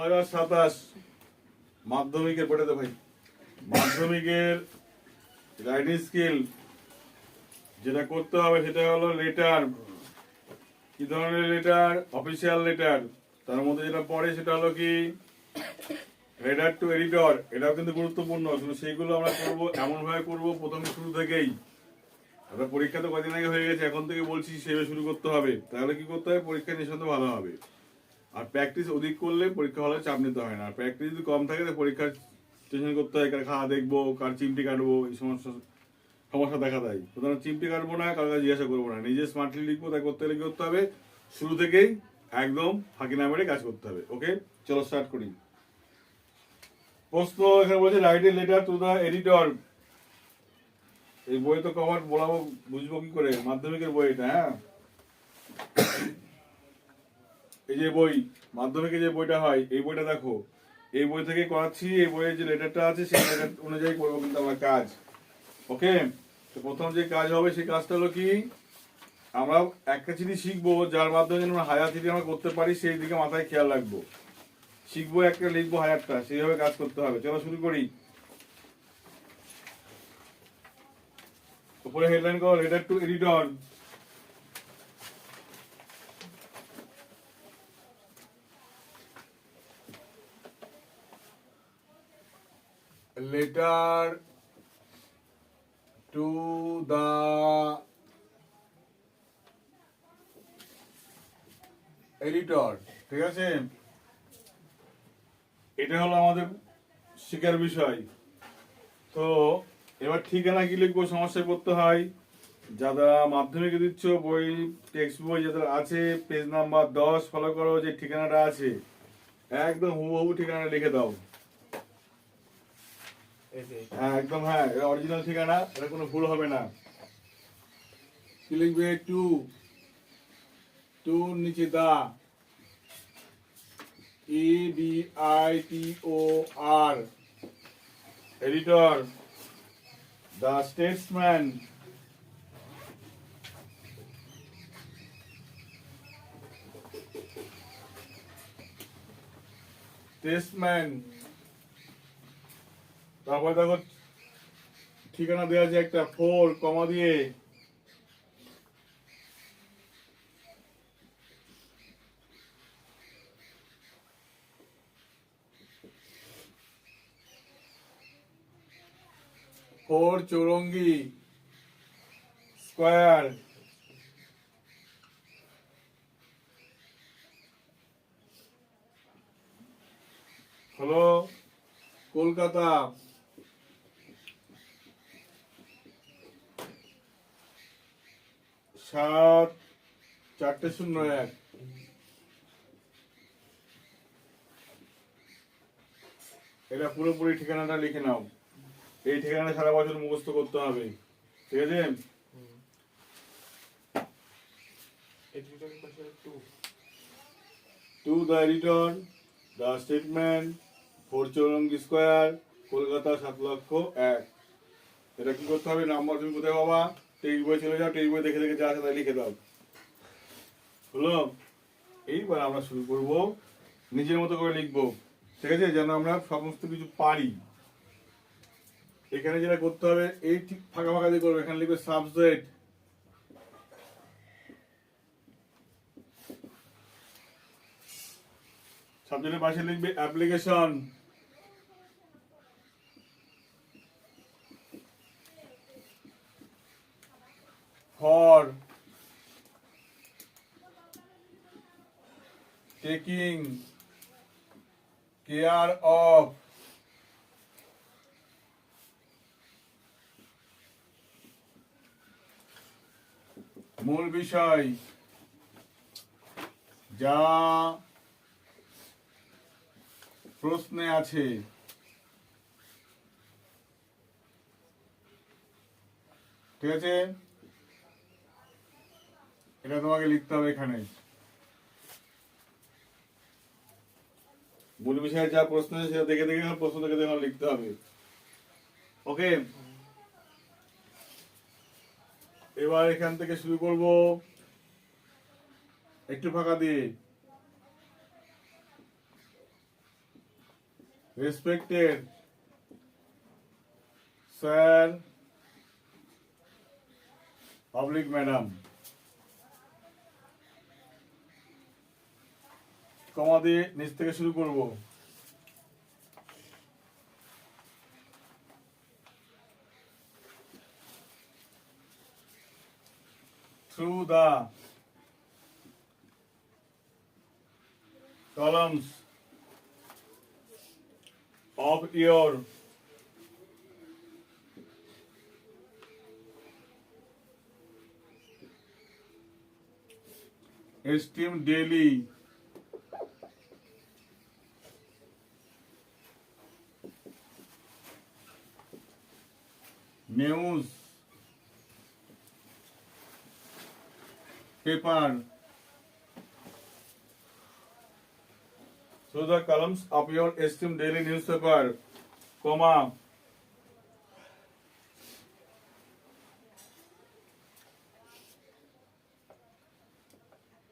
2027 মাধ্যমিকের পড়ে তো ভাই, মাধ্যমিকের রাইটিং স্কিল যেটা করতে হবে সেটা হলো লেটার। কি ধরনের লেটার? Official letter. তার মধ্যে যেটা পড়ে সেটা হলো কি লেটার টু এডিটর। এটাও কিন্তু গুরুত্বপূর্ণ, কিন্তু সেইগুলো আমরা করবো এমন ভাবে করবো প্রথমে শুরু থেকেই। আমরা পরীক্ষা তো কদিন আগে হয়ে গেছে, এখন থেকে বলছি সেভাবে শুরু করতে হবে। তাহলে কি করতে হবে? পরীক্ষা নিঃসন্দেহে ভালো হবে। আর প্র্যাকটিস অধিক করলে পরীক্ষা হলে চাপ নিতে হয় না। আর প্র্যাকটিস যদি কম থাকে তো পরীক্ষার টেনশন করতে হয়, কার খাওয়া দেখবো, কার চিমটি কাটবো, এই সমস্যা দেখা দেয়। সুতরাং চিমটি কাটবো না, কারো কাছে জিজ্ঞাসা করবো না, নিজে স্মার্টলি লিখবো। তাই করতে গেলে কি করতে হবে? শুরু থেকেই একদম ফাঁকি না মেরে কাজ করতে হবে। ওকে, চলো স্টার্ট করি। প্রশ্ন এখানে বলছে write a letter to the editor. এই বই তো কভার বলাবো, বুঝবো কি করে? মাধ্যমিকের বই এটা। হ্যাঁ, এই যে বই, মাধ্যমিকে যে বইটা হয়, এই বইটা দেখো, এই বই থেকে করাচ্ছি। এই বইয়ের যে লেটারটা আছে সেই লেটার অনুযায়ী করবো কিন্তু আমার কাজ। ওকে, তো প্রথম যে কাজ হবে সেই কাজটা হলো কি, আমরা একটা চিঠি শিখবো যার মাধ্যমে যেন আমরা হাজার চিঠি আমরা করতে পারি, সেই দিকে মাথায় খেয়াল রাখবো। শিখবো একটা, লিখবো হাজারটা, সেইভাবে কাজ করতে হবে। চলো শুরু করি। উপরে হেডলাইন করো letter to editor. Letter to the editor. ঠিক আছে, এটা হলো আমাদের শেখার বিষয়। তো এবার ঠিকানা কি লিখবো সমস্যায় পড়তে হয়। যারা মাধ্যমিকে দিচ্ছ, বই টেক্সট বই যাদের আছে, পেজ নাম্বার 10 ফলো করো, যে ঠিকানাটা আছে একদম হুবহু ঠিকানা লিখে দাও। হ্যাঁ একদম, হ্যাঁ এটা অরিজিনাল ঠিকানা, এটা কোনো ভুল হবে না। কি লিখবে? টু, টু নিচে দা, EDITOR, editor, the Statesman, Statesman. তারপরে দেখো ঠিকানা দেওয়া আছে একটা 4 কমা দিয়ে। Four Chowringhee square. হলো কলকাতা। 7-401। এটা পুরোপুরি ঠিকানাটা লিখে নাও। এই ঠিকানা সারা বছর মুখস্থ করতে হবে। ঠিক আছে, to the editor, the statement, 4 Chowringhee square, Kolkata 7,00,001। এটা কি করতে হবে? নাম্বার তুমি কোথায় পাবা? টেক্সট বই চলে যাও, টেক্সট বই দেখে দেখে যা আছে তাই লিখে দাও। হলো, এইবার আমরা শুরু করব, নিজের মতো করে লিখবো। ঠিক আছে, যেন আমরা সমস্ত কিছু পারি। এখানে যেটা করতে হবে, এই ঠিক ফাঁকা ফাঁকা দিয়ে করবে। এখানে লিখবে সাবজেক্ট, সাবজেক্টের পাশে লিখবে application, for taking care of, মূল বিষয় যা প্রশ্নে আছে। ঠিক আছে, এটা তোমাকে লিখতে হবে এখানে। মূল বিষয়ে যা প্রশ্ন আছে সেটা দেখে দেখে প্রশ্ন দেখে দেখে লিখতে হবে। ওকে, এবার এখান থেকে শুরু করব একটু ফাঁকা দিয়ে। respected sir, public madam, কমা দিয়ে নিচ থেকে শুরু করব। Through the columns of your esteemed daily news paper, through the columns of your esteemed daily newspaper, comma,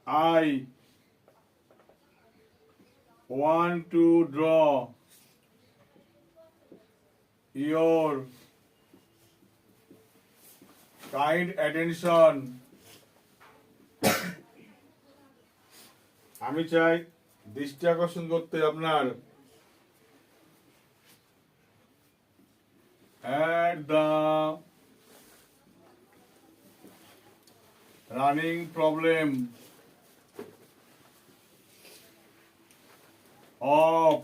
I want to draw your kind attention. আমি চাই দৃষ্টি আকর্ষণ করতে আপনার at the running problem of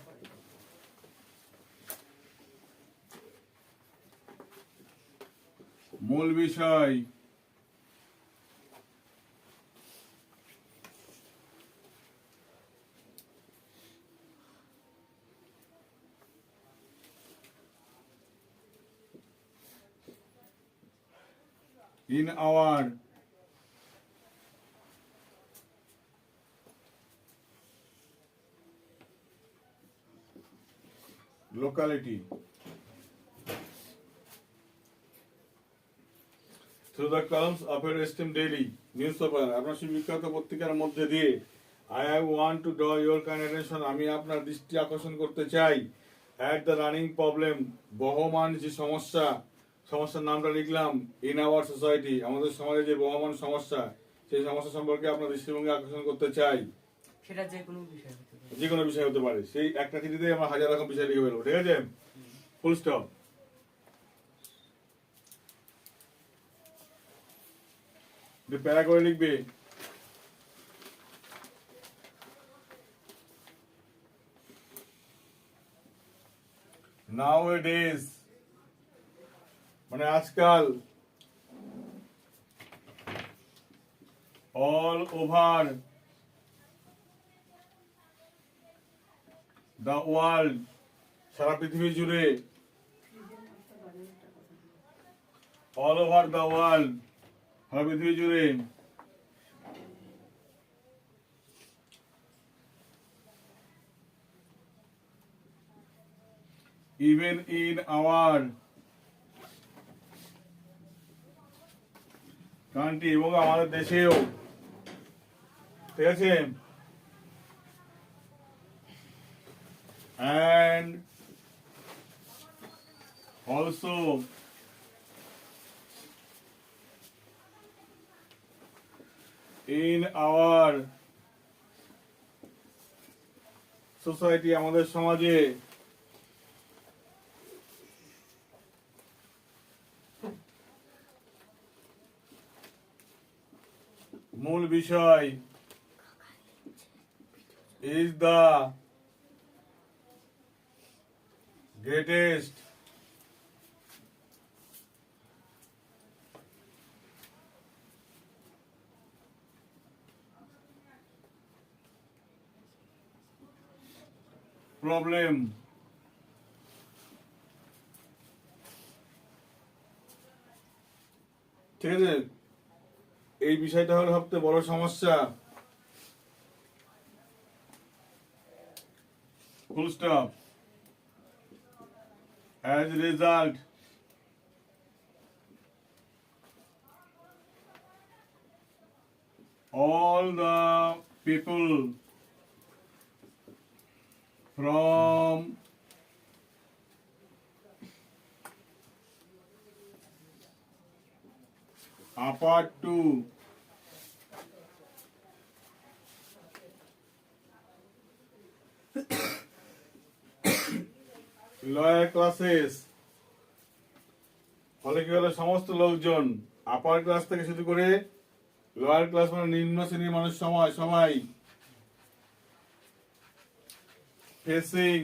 মূল বিষয় in our locality through the columns of your esteemed daily newspaper, আপনার সেই বিখ্যাত পত্রিকার মধ্যে দিয়ে I want to draw your kind attention, আমি আপনার দৃষ্টি আকর্ষণ করতে চাই at the running problem, বহমান যে সমস্যার নামটা লিখলাম in our society, আমাদের সমাজে যে বহমান সমস্যা, সেই সমস্যা সম্পর্কে আপনার দৃষ্টিভঙ্গি আকর্ষণ করতে চাই। সেটা যে কোনো বিষয় হতে পারে, যে কোনো বিষয় হতে পারে। সেই একটা চিঠিতে আমরা 1000 রকম বিষয় লিখে ফেলবো, ঠিক আছে? Full stop. প্যারা করে লিখবে। Nowadays, মানে আজকাল, all over the world, সারা পৃথিবী জুড়ে, all over the world, সারা পৃথিবী জুড়ে, even in our country, এবং আমাদের দেশেও, ঠিক আছে? And also in our society, আমাদের সমাজে, মূল বিষয় is the greatest problem ঠিক আছে? এই বিষয়টা হলো সবচেয়ে বড় সমস্যা। Full stop. As a result, all the people from upper to lower classes, ফলে কি হলো সমস্ত লোকজন আপার ক্লাস থেকে শুরু করে লোয়ার ক্লাস মানে নিম্ন শ্রেণীর মানুষ সবাই ফেসিং,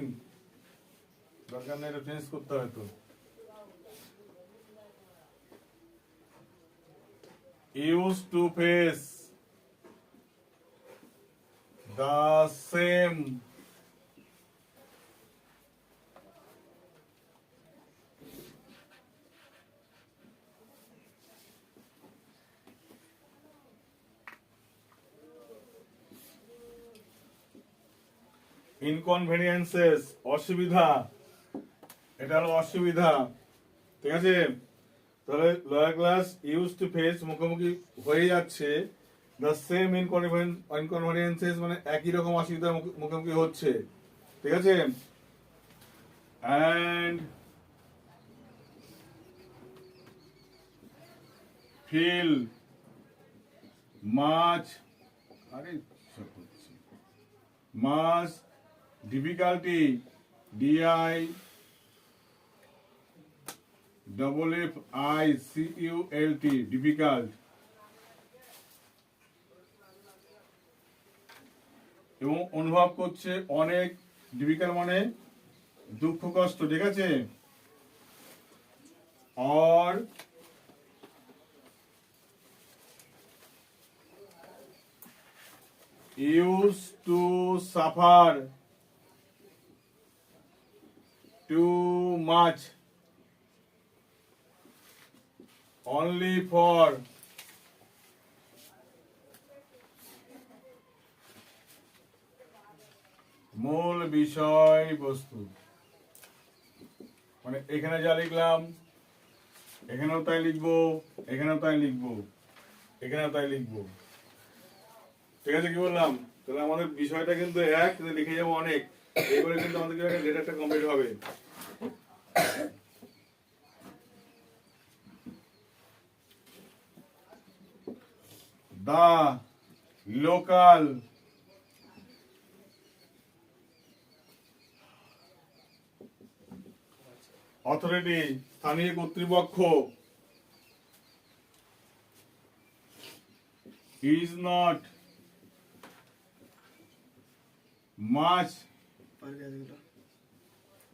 দরকার নেই এটা চেঞ্জ করতে হবে তো, use to face the same inconveniences, অসুবিধা, এটা হলো অসুবিধা, ঠিক আছে। তাহলে lower class use to face মুখোমুখি হয়ে যাচ্ছে দ্য সেম ইনকনভেনিয়েন্সেস মানে একই রকম অসুবিধার মুখোমুখি হচ্ছে, ঠিক আছে। And feel much much difficulty DI FFICULT difficult, এবং অনুভব করছে অনেক, ডিফিকাল্ট মানে দুঃখ কষ্ট, ঠিক আছে। Or use to suffer too much only for মূল বিষয়বস্তু, মানে এখানে যা লিখলাম এখানেও তাই লিখবো, এখানেও তাই লিখবো, এখানেও তাই লিখবো, ঠিক আছে। কি বললাম, তাহলে আমাদের বিষয়টা কিন্তু এক, কিন্তু লিখে যাবো অনেক, এইগুলো কিন্তু আমাদের লেটারটা কমপ্লিট হবে। The local authority, স্থানীয় কর্তৃপক্ষ, is not much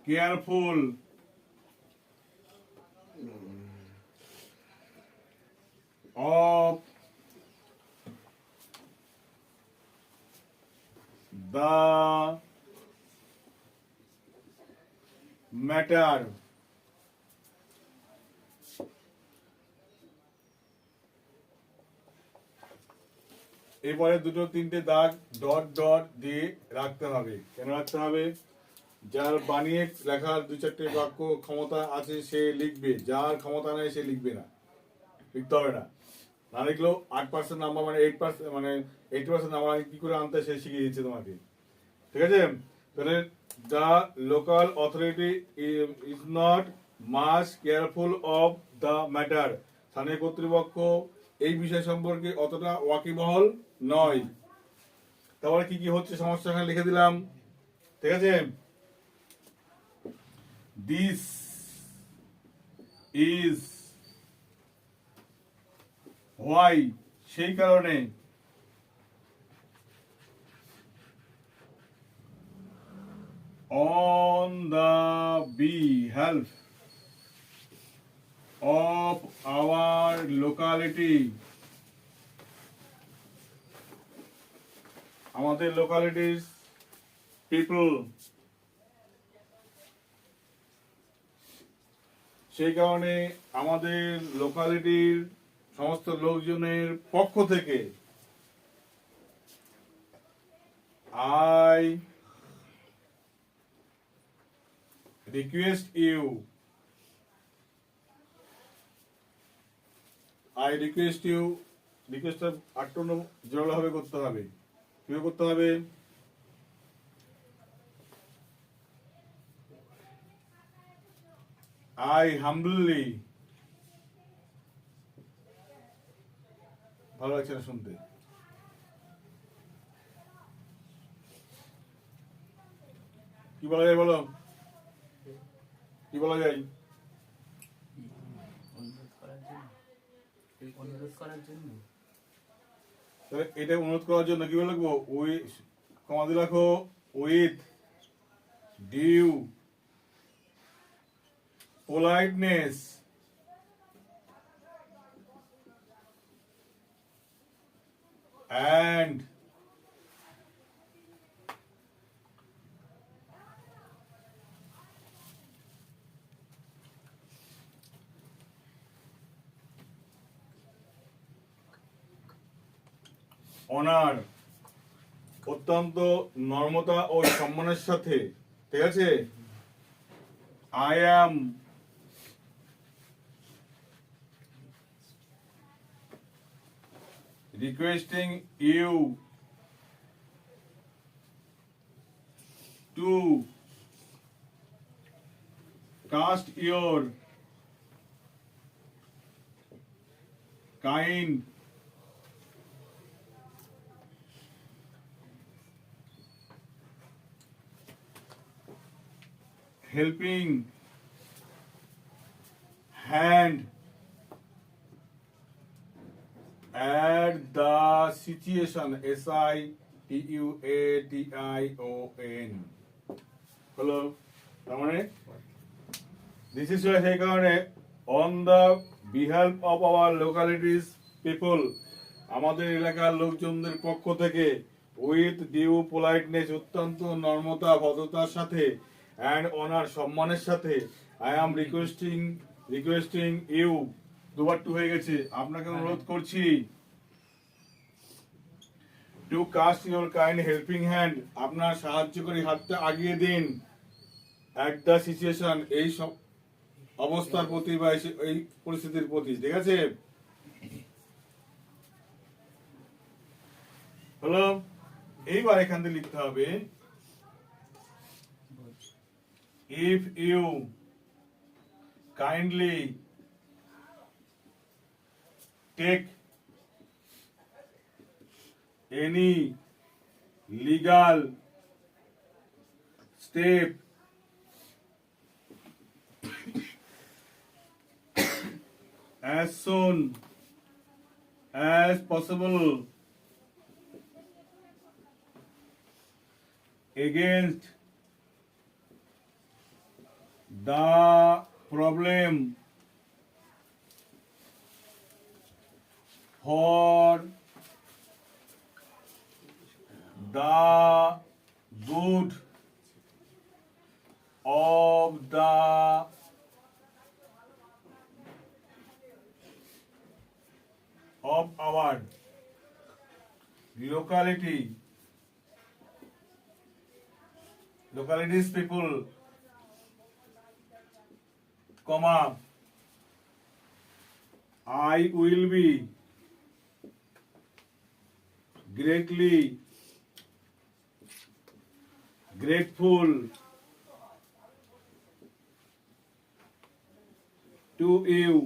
careful of the matter, এরপরে দুটো তিনটে দাগ ডট ডট দিয়ে রাখতে হবে। কেন রাখতে হবে? যার বানিয়ে লেখার দু চারটে বাক্য ক্ষমতা আছে সে লিখবে, যার ক্ষমতা নেই সে লিখবে না, লিখতে হবে না। না লিখলেও 8% নাম্বার মানে 8% মানে 80% নাম্বার কি করে আনতে সে শিখিয়ে দিচ্ছে তোমাকে, ঠিক আছে। তাহলে the local authority is not much careful of the matter, স্থানীয় কর্তৃপক্ষ এই বিষয় সম্পর্কে অতটা ওয়াকিবহল নয়। তারপরে কি কি হচ্ছে সমস্যা এখানে লিখে দিলাম, ঠিক আছে। দিস ইজ হোয়াই, সেই কারণে, on the behalf of our locality, আমাদের লোকালিটির পিপল, সেই কারণে আমাদের লোকালিটির সমস্ত লোকজনের পক্ষ থেকে I request you, রিকোয়েস্টটা 8 জোরালো ভাবে করতে হবে। কিভাবে করতে হবে? I humbly ভালো লাগছে না শুনতে। কি বলা যায় বলো, কি বলা যায়? অনুরোধ করার জন্য। অনুরোধ করার জন্য। তাহলে এটা অনুরোধ করার জন্য কি বলে লিখবো? উই কমা দিয়ে রাখো, with due politeness and honour, অত্যন্ত নর্মতা ও সম্মানের সাথে, ঠিক আছে? I am requesting you to cast your kind helping hand at the situation, situation হলো। তার মানে দিস ইজ সেই কারণে অন দ্য বিহেল্প অফ আওয়ার লোকালিটিস পিপল, আমাদের এলাকার লোকজনদের পক্ষ থেকে, উইথ ডিউ পোলাইটনেস, অত্যন্ত নর্মতা ভদ্রতার সাথে, অ্যান্ড অনার, সম্মানের সাথে, আই অ্যাম রিকোয়েস্টিং ইউ, দুবার টু হয়ে গেছে, আপনাকে অনুরোধ করছি, two caste your kind helping hand, আপনার সাহায্যকারী হাতটা আগিয়ে দিন, অ্যাট দ্য সিচুয়েশন, এই সব অবস্থার প্রতি বা এই পরিস্থিতির প্রতি, ঠিক আছে? হলো। এইবার এখান থেকে লিখতে হবে, if you kindly take any legal step as soon as possible against the problem for the good of the of our localities people, comma, I will be greatly grateful to you,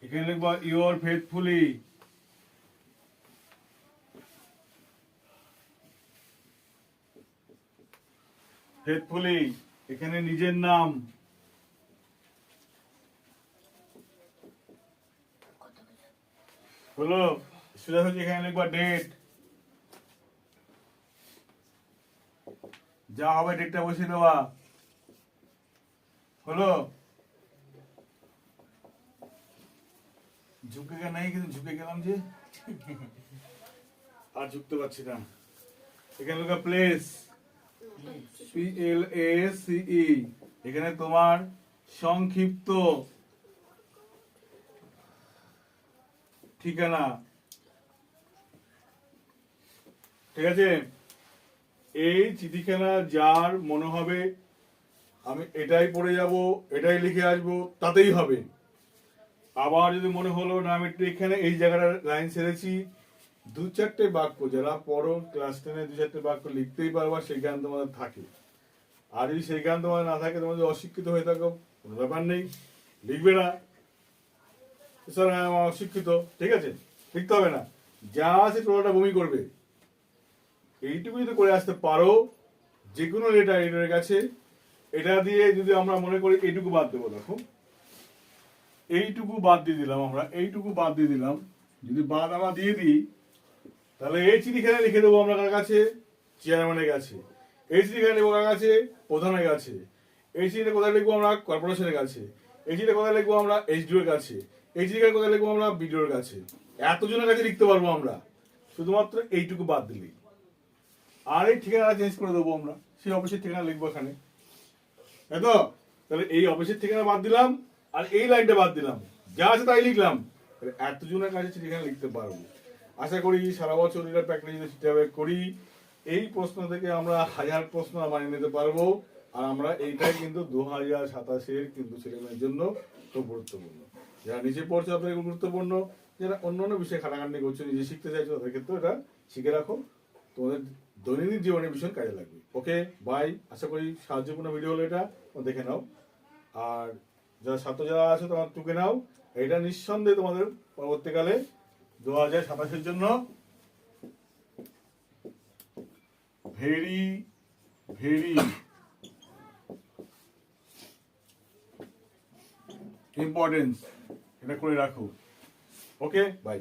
এখানে লিখবা your faithfully, faithfully এখানে নিজের নাম, হলো। সোজা এখানে লিখবা date, যা হবে ডেটটা বসিয়ে দেওয়া, হলো। ঝুঁকে গেল নাই, কিন্তু ঝুঁকে গেলাম যে আর ঝুঁকতে পারছি না। এখানে লেখা প্লেস, PLACE, এখানে তোমার সংক্ষিপ্ত ঠিকানা, ঠিক আছে? এই চিঠিখানা যার মনে হবে আমি এটাই পড়ে যাব, এটাই লিখে আসবো, তাতেই হবে। আবার যদি মনে হলো না আমি এখানে এই জায়গাটা লাইন ছেড়েছি, দু চারটে বাক্য, যারা পড়ো ক্লাস 10-এ, দু চারটে বাক্য লিখতেই পারবা, সেই জ্ঞান তোমাদের থাকে। আর যদি সেই জ্ঞান তোমাদের না থাকে, তোমাদের অশিক্ষিত হয়ে থাকো, কোনো ব্যাপার নেই, লিখবে না, স্যার আমি অশিক্ষিত, ঠিক আছে, লিখতে হবে না, যা আছে টোটালটা বমি করবে। এইটুকু যদি করে আসতে পারো, যে কোনো লেটার এটার কাছে, এটা দিয়ে যদি আমরা মনে করি এইটুকু বাদ দেবো, দেখো এইটুকু বাদ দিয়ে দিলাম, আমরা এইটুকু বাদ দিয়ে দিলাম, যদি বাদ আমরা দিয়ে দিই তাহলে এই চিঠিখানে লিখে দেবো আমরা কার কাছে, চেয়ারম্যানের কাছে। এই চিঠিখানে লিখবো কার কাছে, প্রধানের কাছে। এই চিঠিটা কোথায় লিখবো আমরা, কর্পোরেশনের কাছে। এই চিঠিটা কোথায় লিখবো আমরা, এইচডিওর কাছে। এই চিঠিটা কোথায় লিখবো আমরা, বিডিওর কাছে। এতজনের কাছে লিখতে পারবো আমরা, শুধুমাত্র এইটুকু বাদ দিলেই। আর এই ঠিকানা চেঞ্জ করে দেবো আমরা, সেই অফিসের ঠিকানা লিখবো এখানে, তাই তো? তাহলে এই অফিসের ঠিকানা বাদ দিলাম, আর এই লাইনটা বাদ দিলাম, যা আছে তাই লিখলাম। তাহলে এতজনের কাছে ঠিকানা লিখতে পারবো। আশা করি সারা বছর এটা প্র্যাকটিস যদি ঠিকভাবে করি, এই প্রশ্ন থেকে আমরা 1000 প্রশ্ন বানিয়ে নিতে পারবো। আর আমরা এইটাই কিন্তু 2027-এর কিন্তু ছেলেমেয়ের জন্য খুব গুরুত্বপূর্ণ। যারা নিচে পড়ছে তাদের গুরুত্বপূর্ণ, যারা অন্য অন্য বিষয়ে খাটাখাটি করছো, নিজে শিখতে চাইছো, তাদের ক্ষেত্রে এটা শিখে রাখো, তোমাদের দৈনন্দিন জীবনে ভীষণ কাজে লাগবে। ওকে বাই, আশা করি সাহায্যপূর্ণ ভিডিও হলো এটা, দেখে নাও। আর যারা ছাত্র যারা আছে তোমার টুকে নাও, এটা নিঃসন্দেহে তোমাদের পরবর্তীকালে 2027-এর জন্য ভেরি ভেরি ইম্পর্টেন্স, এটা করে রাখো। Okay bye.